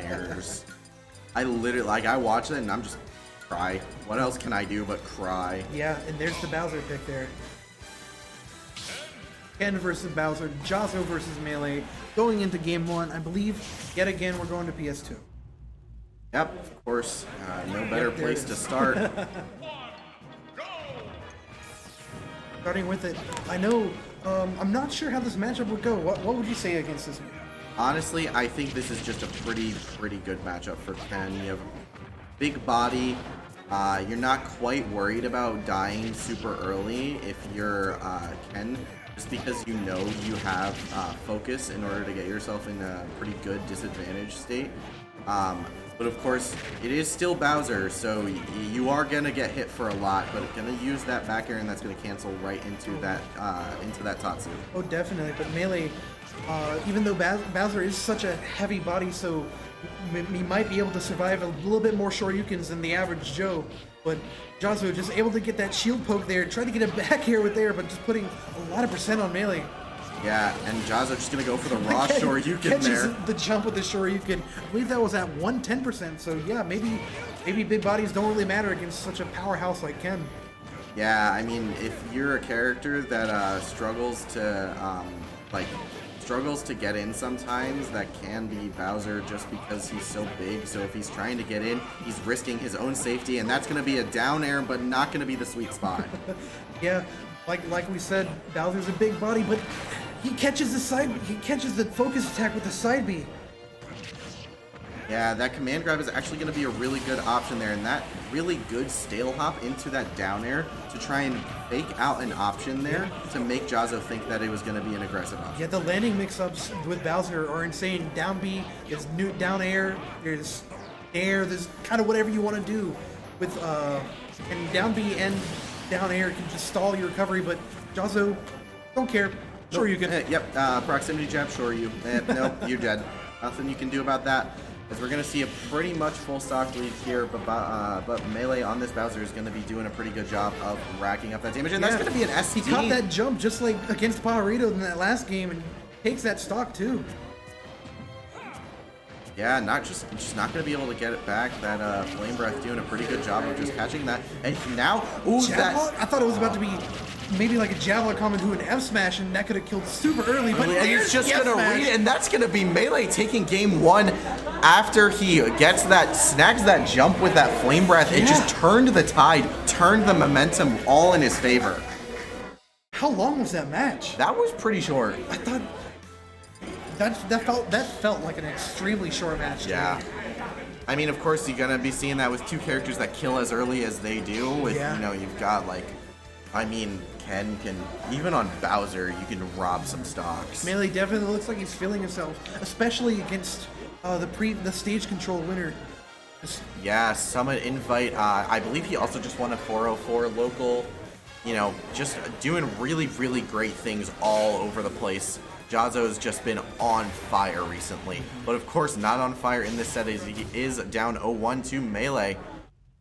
nightmares. I literally, like, I watch it and I'm just cry. What else can I do but cry? Yeah, and there's the Bowser pick there. Ken versus Bowser, Jahzzo versus Melee. Going into game 1, I believe, yet again, we're going to PS2. Yep, of course. No better place to start. Starting with it, I know, I'm not sure how this matchup would go. What would you say against this one? Honestly, I think this is just a pretty good matchup for Ken. You have big body. You're not quite worried about dying super early if you're Ken, just because you know you have focus in order to get yourself in a pretty good disadvantage state. But of course, it is still Bowser, so you are gonna get hit for a lot, but it's gonna use that back air, and that's gonna cancel right into that Tatsu. Oh, definitely. But Melee, even though Bowser is such a heavy body, so he might be able to survive a little bit more Shoryukens than the average Joe. But Jahzzo just able to get that shield poke there, try to get it back here with there, but just putting a lot of percent on Melee. Yeah, and Jahzzo just gonna go for the raw Shoryuken there. The jump with the Shoryuken. I believe that was at 110%. So yeah, maybe big bodies don't really matter against such a powerhouse like Ken. Yeah, I mean, if you're a character that struggles to get in sometimes, that can be Bowser just because he's so big. So if he's trying to get in, he's risking his own safety, and that's gonna be a down air, but not gonna be the sweet spot. Yeah, like we said, Bowser's a big body, but he catches the focus attack with the side B. Yeah, that command grab is actually going to be a really good option there, and that really good stale hop into that down air to try and fake out an option there to make Jahzzo think that it was going to be an aggressive option. Yeah, the landing mix-ups with Bowser are insane. Down B, there's down air, there's kind of whatever you want to do with and down B and down air can just stall your recovery, but Jahzzo don't care. Sure, you can. Yep, proximity jab, sure you. Nope, you're dead. Nothing you can do about that. As we're going to see a pretty much full stock lead here, but Melee on this Bowser is going to be doing a pretty good job of racking up that damage, and that's going to be an ST. He caught that jump just like against Pajarito in that last game and takes that stock too. Yeah, just not going to be able to get it back. That Flame Breath doing a pretty good job of just catching that. And now, ooh, that... I thought it was about to be maybe like a Javelin coming to an F smash, and that could have killed super early. But and he's just going to read it, and that's going to be Melee taking game 1 after he gets that, snags that jump with that Flame Breath. It just turned the tide, turned the momentum all in his favor. How long was that match? That was pretty short. I thought... That felt like an extremely short match. Yeah. I mean, of course, you're going to be seeing that with two characters that kill as early as they do. With, you know, you've got, like, I mean, Ken can, even on Bowser, you can rob some stocks. Melee definitely looks like he's feeling himself, especially against the stage control winner. Yeah, Summit Invite. I believe he also just won a 404 local. You know, just doing really, really great things all over the place. Jahzzo's just been on fire recently, but of course not on fire in this set as he is down 0-1 to Melee.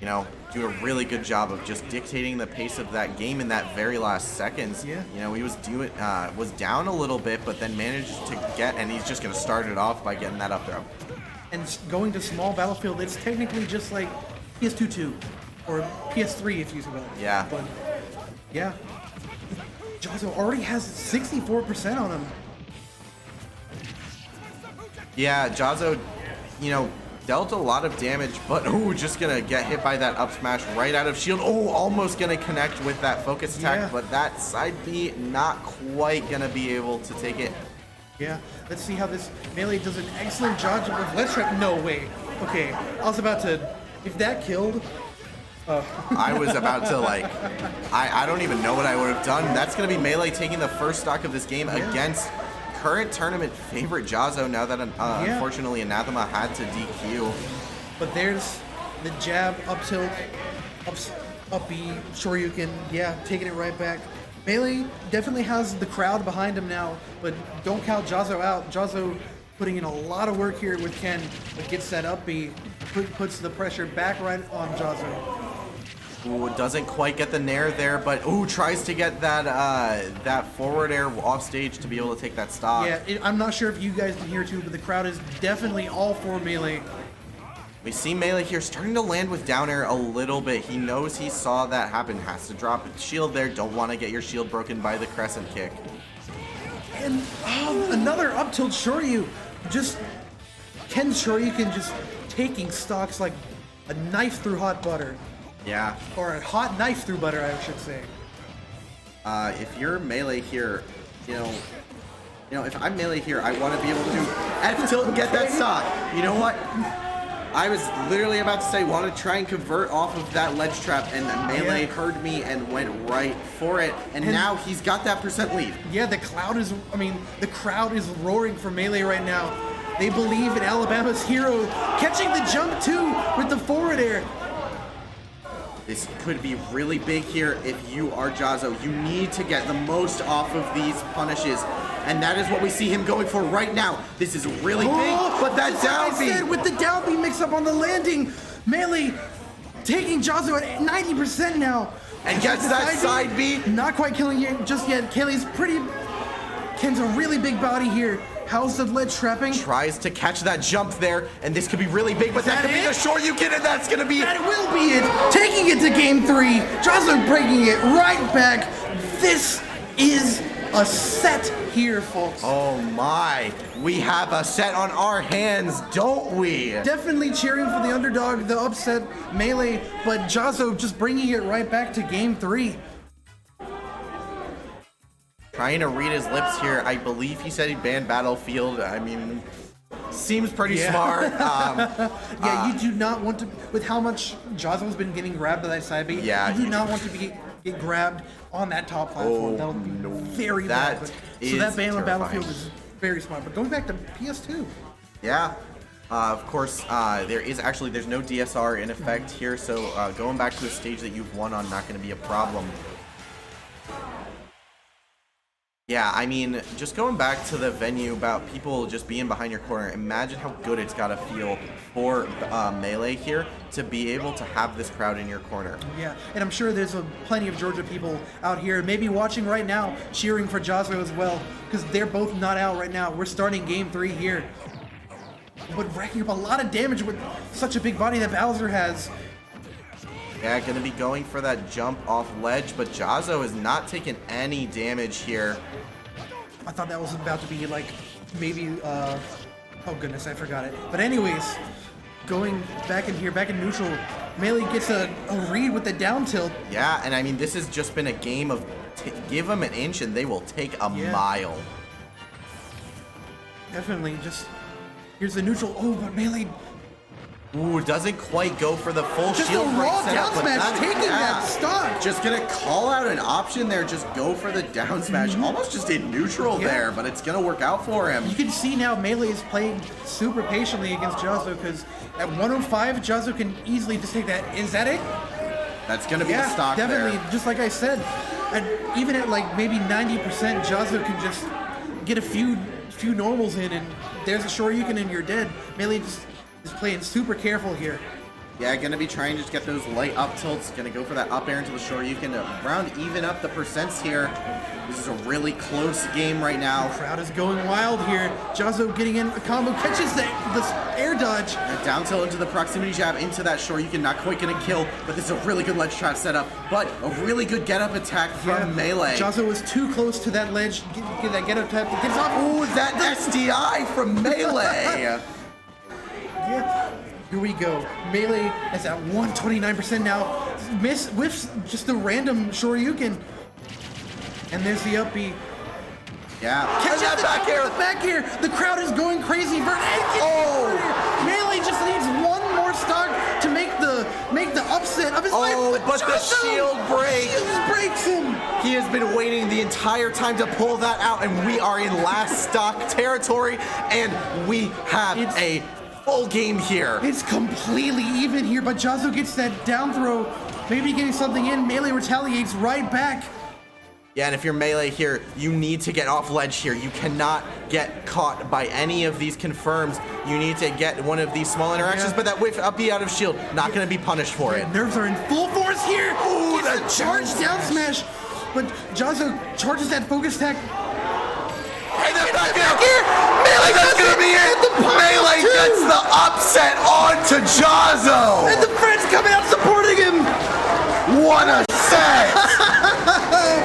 You know, doing a really good job of just dictating the pace of that game in that very last seconds. Yeah. You know, he was was down a little bit, but then managed to get, and he's just going to start it off by getting that up throw. And going to small battlefield, it's technically just like PS2 or PS3 if you will. Yeah. But yeah, Jahzzo already has 64% on him. Yeah, Jahzzo, you know, dealt a lot of damage, but just gonna get hit by that up smash right out of shield. Almost gonna connect with that focus attack, but that side B not quite gonna be able to take it. Yeah, let's see how this Melee does an excellent job of let's try. No way. Okay, I was about to. If that killed. I was about to, like, I don't even know what I would have done. That's gonna be Melee taking the first stock of this game against current tournament favorite Jahzzo, now that unfortunately Anathema had to DQ. But there's the jab, up tilt, up B, Shoryuken, taking it right back. Melee definitely has the crowd behind him now, but don't count Jahzzo out. Jahzzo putting in a lot of work here with Ken, but gets that up B, puts the pressure back right on Jahzzo. Ooh, doesn't quite get the nair there, but ooh, tries to get that that forward air off stage to be able to take that stock. Yeah, I'm not sure if you guys can hear too, but the crowd is definitely all for Melee. We see Melee here starting to land with down air a little bit. He knows he saw that happen. Has to drop his shield there. Don't want to get your shield broken by the crescent kick. And another up tilt Shoryu. Just Ken Shoryuken just taking stocks like a knife through hot butter. Yeah. Or a hot knife through butter, I should say. If you're Melee here, you know, if I'm Melee here, I want to be able to F tilt and get that stock. You know what? I was literally about to say, want to try and convert off of that ledge trap, and Melee heard me and went right for it, and now he's got that percent lead. Yeah, the crowd is roaring for Melee right now. They believe in Alabama's hero, catching the jump too with the forward air. This could be really big here if you are Jahzzo. You need to get the most off of these punishes. And that is what we see him going for right now. This is really big, but that down like I said, B. with the down B mix up on the landing, Melee taking Jahzzo at 90% now. And gets that side B. Not quite killing it just yet. Ken's a really big body here. How's the ledge trapping? Tries to catch that jump there, and this could be really big, but that could be the Shoryuken, and that's gonna be That will be it. Taking it to game 3. Jahzzo breaking it right back. This is a set here, folks. Oh my, we have a set on our hands, don't we? Definitely cheering for the underdog, the upset Melee, but Jahzzo just bringing it right back to game 3. Trying to read his lips here. I believe he said he banned Battlefield. I mean, seems pretty smart. You do not want to, with how much Jahzzo's been getting grabbed by that side B, you do not want to get grabbed on that top platform. That'll be very bad. So that ban on Battlefield is very smart. But going back to PS2. Yeah. Of course, there's no DSR in effect here, so going back to a stage that you've won on not going to be a problem. Yeah, I mean, just going back to the venue about people just being behind your corner, imagine how good it's got to feel for Melee here to be able to have this crowd in your corner. Yeah, and I'm sure there's plenty of Georgia people out here maybe watching right now, cheering for Jahzzo as well, because they're both not out right now. We're starting game 3 here. But racking up a lot of damage with such a big body that Bowser has. Yeah, gonna be going for that jump off ledge, but Jahzzo is not taking any damage here. I thought that was about to be like, maybe, oh goodness, I forgot it. But anyways, going back in here, back in neutral, Melee gets a read with the down tilt. Yeah, and I mean, this has just been a game of give them an inch and they will take a mile. Definitely, just, here's the neutral, oh, but Melee... Ooh, doesn't quite go for the full just shield a break raw setup, down smash, taking that stock. Just gonna call out an option there, just go for the down smash, almost just in neutral there, but it's gonna work out for him. You can see now Melee is playing super patiently against Jahzzo, because at 105, Jahzzo can easily just take that. Is that it? That's gonna be the stock definitely, there. just like I said. And even at like maybe 90%, Jahzzo can just get a few normals in, and there's a Shoryuken and you're dead. Melee just is playing super careful here. Yeah, gonna be trying to just get those light up tilts. Gonna go for that up air into the Shoryuken to round even up the percents here. This is a really close game right now. The crowd is going wild here. Jahzzo getting in a combo, catches the air dodge. And down tilt into the proximity jab into that Shoryuken, not quite gonna kill, but this is a really good ledge trap setup. But a really good get up attack from Melee. Jahzzo was too close to that ledge. Get that get up attack. Gets off. Ooh, that SDI from Melee. Yeah. Here we go. Melee is at 129% now. Whiffs just a random Shoryuken. And there's the up B. Yeah. Catch that back air. Back air. The crowd is going crazy. Melee just needs one more stock to make the upset of his life. Oh, but the shield break. Shield breaks him. He has been waiting the entire time to pull that out, and we are in last stock territory, and we have a full game here. It's completely even here, but Jahzzo gets that down throw, maybe getting something in. Melee retaliates right back. Yeah, and if you're melee here, you need to get off ledge here. You cannot get caught by any of these confirms. You need to get one of these small interactions, but that whiff up B out of shield, not going to be punished for it. Nerves are in full force here. Ooh, Gets that a charge down smash, but Jahzzo charges that focus attack. And then back here, Melee, that's going to be it. Melee gets the upset onto Jazo. And the friends coming out supporting him. What a set.